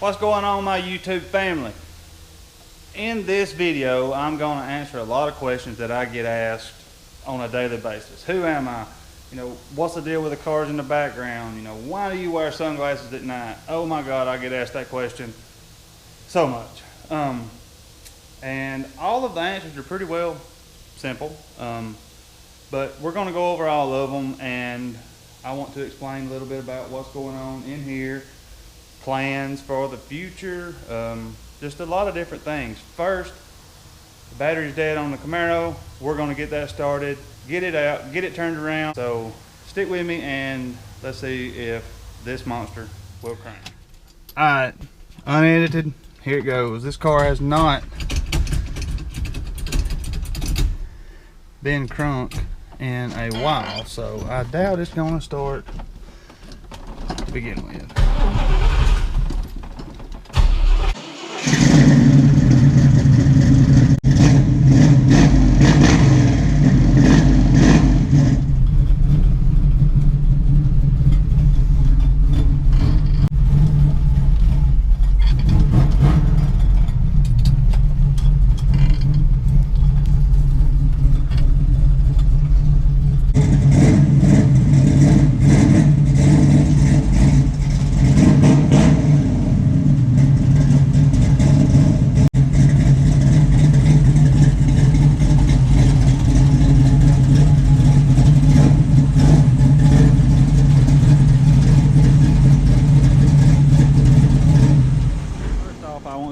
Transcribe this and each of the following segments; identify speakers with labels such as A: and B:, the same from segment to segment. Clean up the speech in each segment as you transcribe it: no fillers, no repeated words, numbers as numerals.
A: What's going on, my YouTube family? In this video, I'm going to answer a lot of questions that I get asked on a daily basis. Who am I? You know, what's the deal with the cars in the background? You know, why do you wear sunglasses at night? Oh my God, I get asked that question so much. And all of the answers are pretty well simple. But we're going to go over all of them, and I want to explain a little bit about what's going on in here, plans for the future, just a lot of different things. First, the battery's dead on the Camaro. We're going to get that started, get it out, get it turned around. So stick with me and let's see if this monster will crank. All right, unedited, here it goes. This car has not been crunk in a while, so I doubt it's going to start to begin with.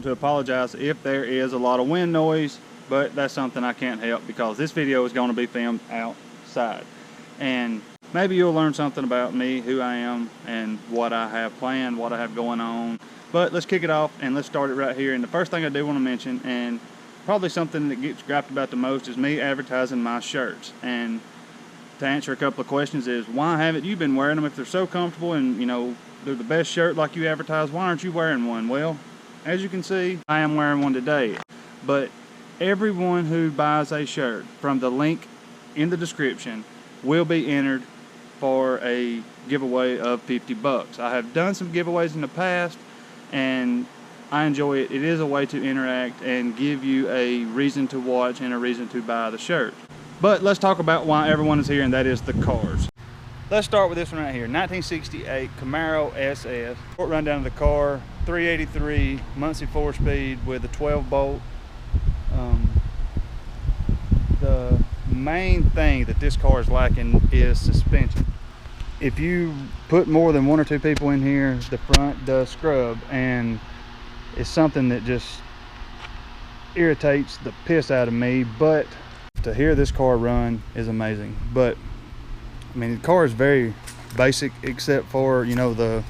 A: To apologize if there is a lot of wind noise, but that's something I can't help because this video is going to be filmed outside, and maybe you'll learn something about me, who I am, and what I have planned, what I have going on. But let's kick it off and let's start it right here. And the first thing I do want to mention, and probably something that gets griped about the most, is me advertising my shirts. And to answer a couple of questions is, why haven't you been wearing them if they're so comfortable and you know they're the best shirt like you advertise? Why aren't you wearing one? Well, as you can see, I am wearing one today, but everyone who buys a shirt from the link in the description will be entered for a giveaway of 50 bucks. I have done some giveaways in the past and I enjoy it. It is a way to interact and give you a reason to watch and a reason to buy the shirt. But let's talk about why everyone is here, and that is the cars. Let's start with this one right here, 1968 Camaro SS. Short rundown of the car, 383 Muncie 4-speed with a 12-bolt. The main thing that this car is lacking is suspension. If you put more than one or two people in here, the front does scrub, and it's something that just irritates the piss out of me. But to hear this car run is amazing. But I mean, the car is very basic except for, you know, the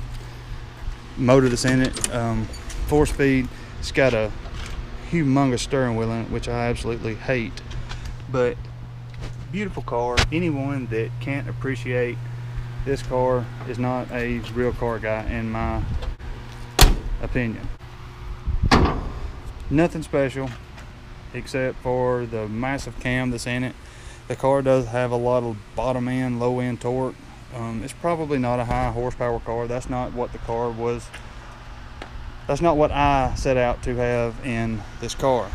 A: motor that's in it. 4-speed. It's got a humongous steering wheel in it, which I absolutely hate. But beautiful car. Anyone that can't appreciate this car is not a real car guy, in my opinion. Nothing special except for the massive cam that's in it. The car does have a lot of bottom end, low end torque. It's probably not a high horsepower car. That's not what the car was. That's not what I set out to have in this car.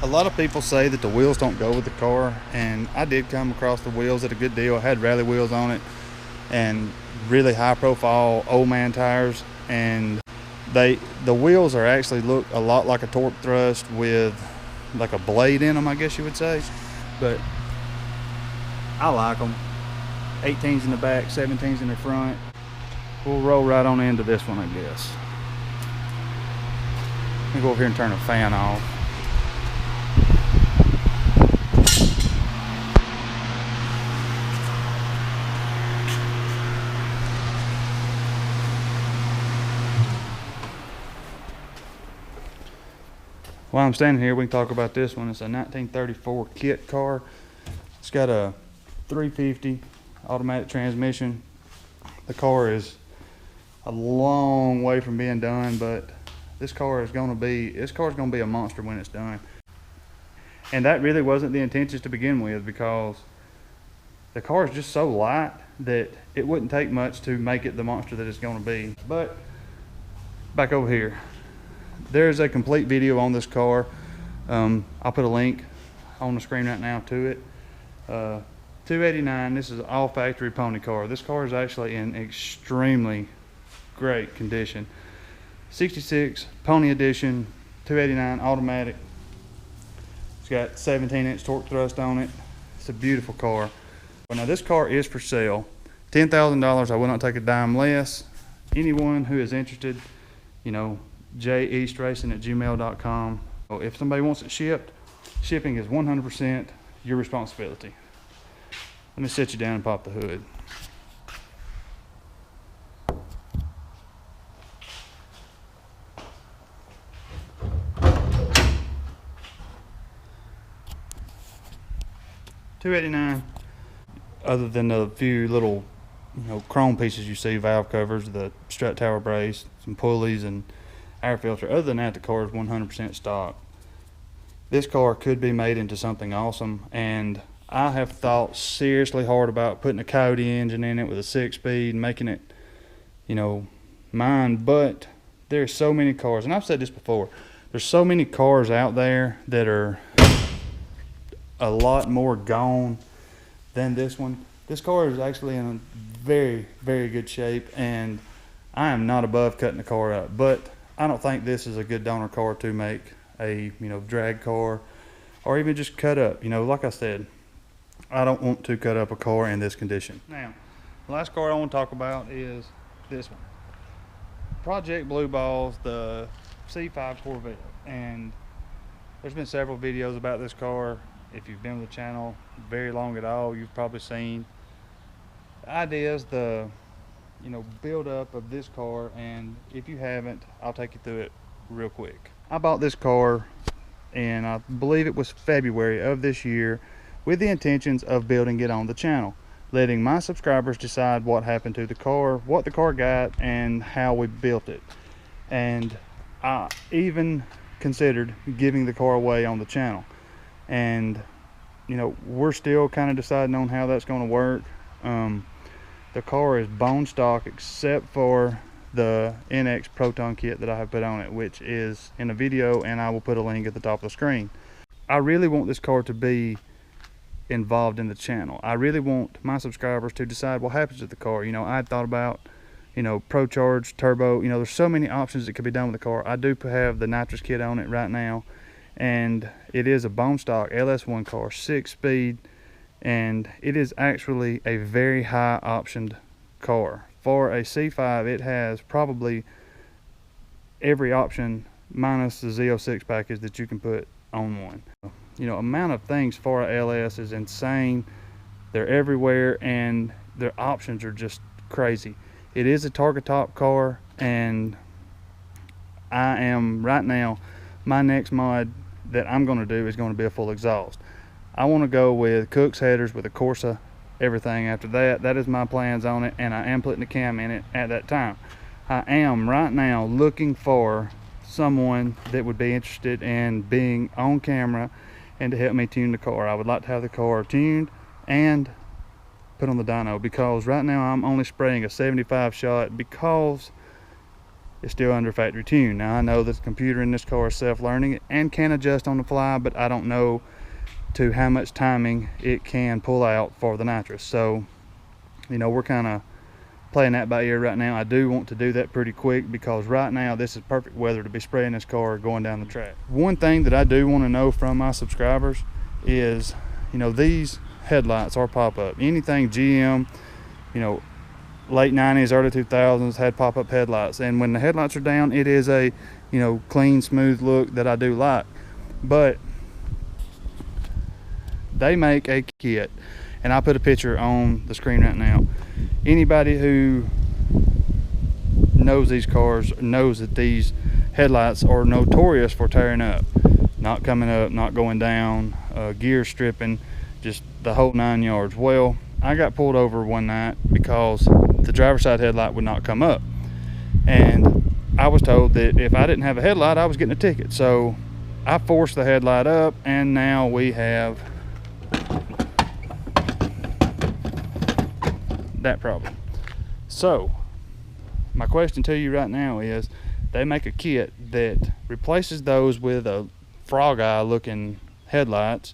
A: A lot of people say that the wheels don't go with the car, and I did come across the wheels at a good deal. I had rally wheels on it and really high profile old man tires, and the wheels are actually look a lot like a torque thrust with like a blade in them, I guess you would say. But I like them. 18s in the back, 17s in the front. We'll roll right on into this one, I guess. Let me go over here and turn the fan off. While I'm standing here, we can talk about this one. It's a 1934 kit car. It's got a 350 automatic transmission. The car is a long way from being done, but this car is going to be a monster when it's done. And that really wasn't the intentions to begin with, because the car is just so light that it wouldn't take much to make it the monster that it's going to be. But back over here, there's a complete video on this car. I'll put a link on the screen right now to it. $289. This is an all factory pony car. This car is actually in extremely great condition. 66 pony edition, $289 automatic. It's got 17-inch torque thrust on it. It's a beautiful car. Well, now this car is for sale. $10,000. I will not take a dime less. Anyone who is interested, you know, JeastRacing@gmail.com. If somebody wants it shipped, shipping is 100% your responsibility. Let me set you down and pop the hood. $289. Other than the few little, you know, chrome pieces you see, valve covers, the strut tower brace, some pulleys, and air filter. Other than that, the car is 100% stock. This car could be made into something awesome, and I have thought seriously hard about putting a Coyote engine in it with a 6-speed and making it, you know, mine. But there's so many cars, and I've said this before, there's so many cars out there that are a lot more gone than this one. This car is actually in a very, very good shape, and I am not above cutting the car up. But I don't think this is a good donor car to make a, you know, drag car, or even just cut up. You know, like I said, I don't want to cut up a car in this condition. Now, the last car I want to talk about is this one. Project Blue Balls, the C5 Corvette. And there's been several videos about this car. If you've been with the channel very long at all, you've probably seen the ideas, the, you know, build up of this car. And if you haven't, I'll take you through it real quick. I bought this car, and I believe it was February of this year, with the intentions of building it on the channel, letting my subscribers decide what happened to the car, what the car got, and how we built it. And I even considered giving the car away on the channel. And, you know, we're still kind of deciding on how that's going to work. The car is bone stock except for the NX Proton kit that I have put on it, which is in a video, and I will put a link at the top of the screen. I really want this car to be involved in the channel. I really want my subscribers to decide what happens to the car. You know, I thought about, you know, Pro Charge, turbo, you know, there's so many options that could be done with the car. I do have the nitrous kit on it right now, and it is a bone stock LS1 car, 6-speed, and it is actually a very high optioned car. For a C5, it has probably every option minus the Z06 package that you can put on one. You know, amount of things for a LS is insane. They're everywhere, and their options are just crazy. It is a target top car, and I am right now, my next mod that I'm going to do is going to be a full exhaust. I want to go with Cook's headers with a Corsa, everything after that. That is my plans on it, and I am putting a cam in it at that time. I am right now looking for someone that would be interested in being on camera and to help me tune the car. I would like to have the car tuned and put on the dyno, because right now I'm only spraying a 75 shot because it's still under factory tune. Now I know that the computer in this car is self-learning and can adjust on the fly, but I don't know to how much timing it can pull out for the nitrous. So, you know, we're kind of playing that by ear right now. I do want to do that pretty quick, because right now this is perfect weather to be spraying this car going down the track. One thing that I do want to know from my subscribers is, you know, these headlights are pop-up. Anything GM, you know, late 90s, early 2000s had pop-up headlights, and when the headlights are down, it is a, you know, clean, smooth look that I do like. But they make a kit, and I put a picture on the screen right now. Anybody who knows these cars knows that these headlights are notorious for tearing up, not coming up, not going down, gear stripping, just the whole 9 yards. Well, I got pulled over one night because the driver's side headlight would not come up, and I was told that if I didn't have a headlight, I was getting a ticket. So I forced the headlight up, and now we have that problem. So my question to you right now is, they make a kit that replaces those with a frog eye looking headlights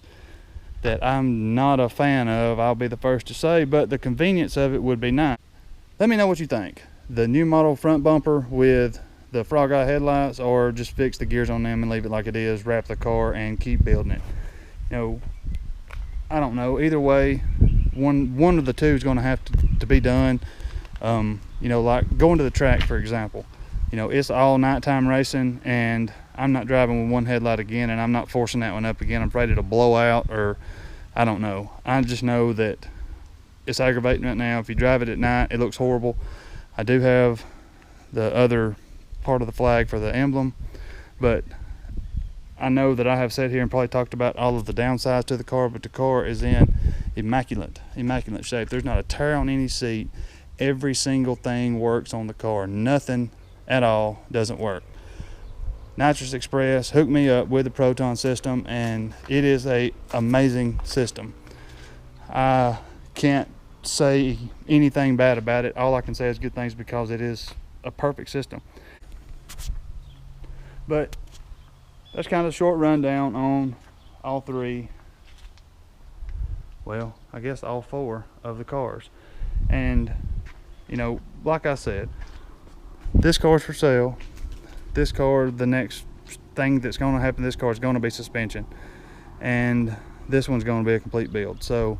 A: that I'm not a fan of, I'll be the first to say, but the convenience of it would be nice. Let me know what you think. The new model front bumper with the frog eye headlights, or just fix the gears on them and leave it like it is, wrap the car and keep building it. You know, I don't know. Either way, one of the two is going to have to be done. You know, like going to the track, for example. You know, it's all nighttime racing, and I'm not driving with one headlight again, and I'm not forcing that one up again. I'm afraid it'll blow out, or I don't know. I just know that it's aggravating right now. If you drive it at night, it looks horrible. I do have the other part of the flag for the emblem, but I know that I have sat here and probably talked about all of the downsides to the car, but the car is in immaculate shape. There's not a tear on any seat. Every single thing works on the car. Nothing at all doesn't work. Nitrous Express hooked me up with the Proton system, and it is a amazing system. I can't say anything bad about it. All I can say is good things, because it is a perfect system. But that's kind of a short rundown on all three, well, I guess all four of the cars. And you know, like I said, this car's for sale. This car, the next thing that's going to happen to this car is going to be suspension, and this one's going to be a complete build. So,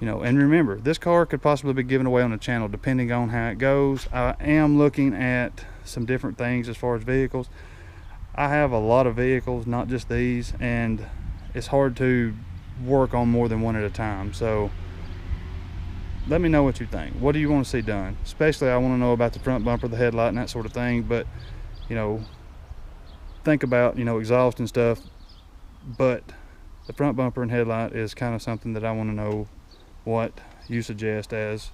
A: you know, and remember, this car could possibly be given away on the channel depending on how it goes. I am looking at some different things as far as vehicles. I have a lot of vehicles, not just these, and it's hard to work on more than one at a time. So let me know what you think. What do you want to see done? Especially, I want to know about the front bumper, the headlight, and that sort of thing. But, you know, think about, you know, exhaust and stuff. But the front bumper and headlight is kind of something that I want to know what you suggest as,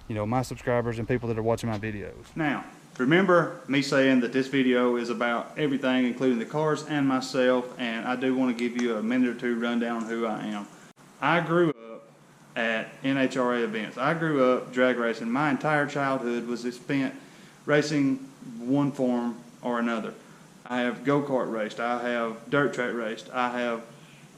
A: you know, my subscribers and people that are watching my videos. Now, remember me saying that this video is about everything, including the cars and myself, and I do want to give you a minute or two rundown on who I am. I grew up at NHRA events. I grew up drag racing. My entire childhood was spent racing one form or another. I have go-kart raced. I have dirt track raced. I have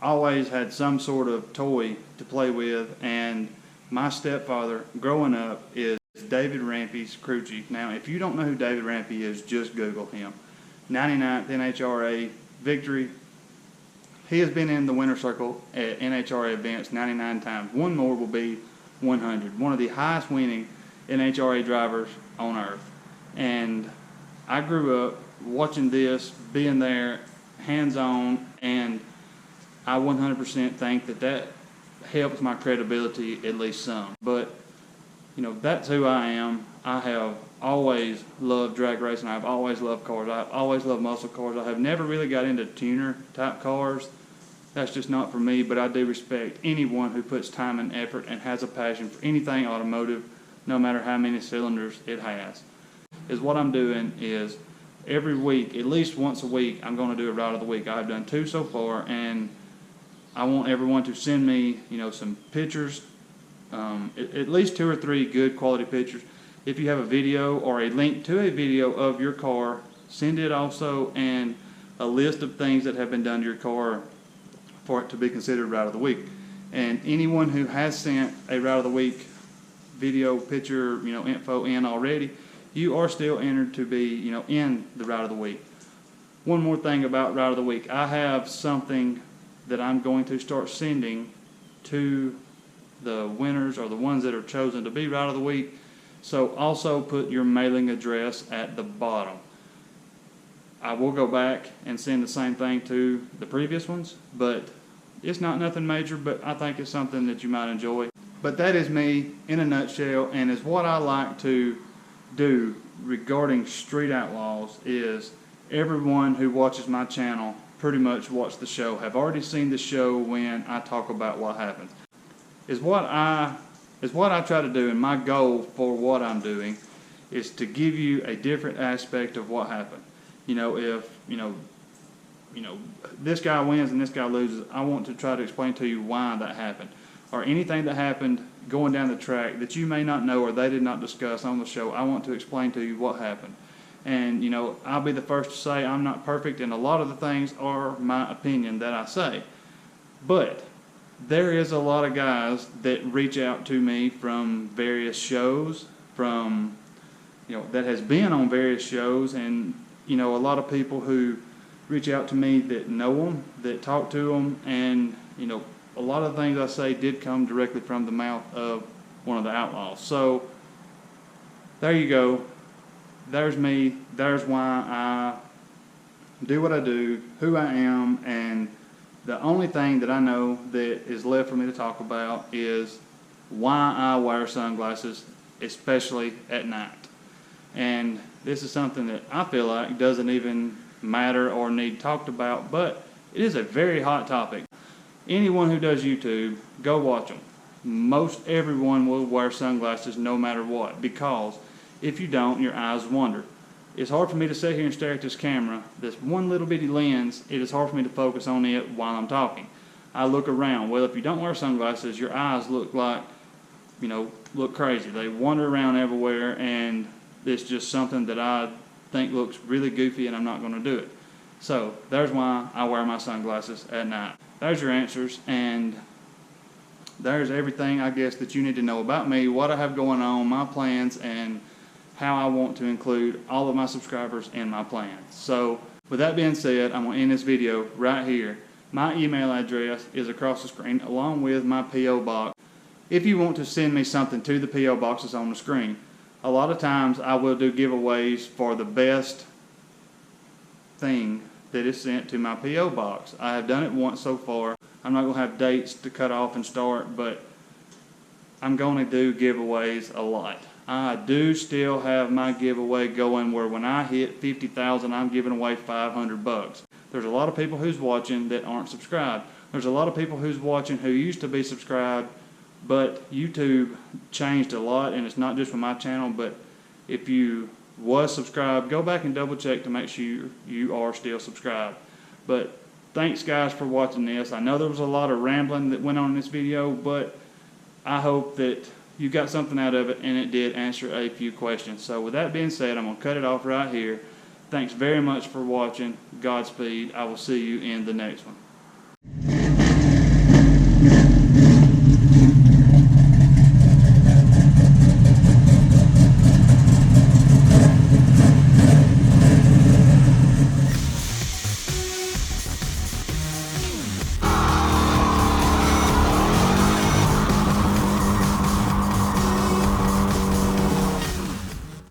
A: always had some sort of toy to play with, and my stepfather growing up is David Rampy's crew chief. Now, if you don't know who David Rampy is, just Google him. 99th NHRA victory. He has been in the winner's circle at NHRA events 99 times. One more will be 100. One of the highest winning NHRA drivers on earth. And I grew up watching this, being there, hands-on, and I 100% think that helps my credibility at least some. But, you know, that's who I am. I have always loved drag racing. I've always loved cars. I've always loved muscle cars. I have never really got into tuner type cars. That's just not for me, but I do respect anyone who puts time and effort and has a passion for anything automotive, no matter how many cylinders it has. Is what I'm doing is every week, at least once a week, I'm going to do a ride of the week. I've done 2 so far, and I want everyone to send me, you know, some pictures, at least 2 or 3 good quality pictures. If you have a video or a link to a video of your car, send it also, and a list of things that have been done to your car for it to be considered ride of the week. And anyone who has sent a ride of the week video, picture, you know, info in already, you are still entered to be, you know, in the ride of the week. One more thing about ride of the week. I have something that I'm going to start sending to the winners or the ones that are chosen to be ride of the week. So also put your mailing address at the bottom. I will go back and send the same thing to the previous ones, but it's not nothing major, but I think it's something that you might enjoy. But that is me in a nutshell, and is what I like to do regarding Street Outlaws. Is everyone who watches my channel pretty much watch the show, have already seen the show when I talk about what happens. Is what I try to do, and my goal for what I'm doing is to give you a different aspect of what happened. You know, if you know this guy wins and this guy loses, I want to try to explain to you why that happened, or anything that happened going down the track that you may not know or they did not discuss on the show, I want to explain to you what happened. And, you know, I'll be the first to say I'm not perfect, and a lot of the things are my opinion that I say. But there is a lot of guys that reach out to me from various shows, from, you know, that has been on various shows, and, you know, a lot of people who reach out to me that know them, that talk to them, and, you know, a lot of the things I say did come directly from the mouth of one of the outlaws. So there you go. There's me. There's why I do what I do, who I am, and the only thing that I know that is left for me to talk about is why I wear sunglasses, especially at night. And this is something that I feel like doesn't even matter or need talked about, but it is a very hot topic. Anyone who does YouTube, go watch them. Most everyone will wear sunglasses no matter what, because if you don't, your eyes wander. It's hard for me to sit here and stare at this camera, this one little bitty lens. It is hard for me to focus on it while I'm talking. I look around. Well, if you don't wear sunglasses, your eyes look like, you know, look crazy. They wander around everywhere, and it's just something that I think looks really goofy, and I'm not going to do it. So there's why I wear my sunglasses at night. There's your answers, and there's everything, I guess, that you need to know about me, what I have going on, my plans, and how I want to include all of my subscribers in my plans. So with that being said, I'm going to end this video right here. My email address is across the screen, along with my P.O. box. If you want to send me something to the P.O. boxes on the screen, a lot of times I will do giveaways for the best thing that is sent to my P.O. box. I have done it once so far. I'm not going to have dates to cut off and start, but I'm going to do giveaways a lot. I do still have my giveaway going where when I hit 50,000, I'm giving away $500. There's a lot of people who's watching that aren't subscribed. There's a lot of people who's watching who used to be subscribed, but YouTube changed a lot, and it's not just for my channel, but if you was subscribed, go back and double check to make sure you are still subscribed. But thanks guys for watching this. I know there was a lot of rambling that went on in this video, but I hope that you got something out of it, and it did answer a few questions. So with that being said, I'm going to cut it off right here. Thanks very much for watching. Godspeed. I will see you in the next one.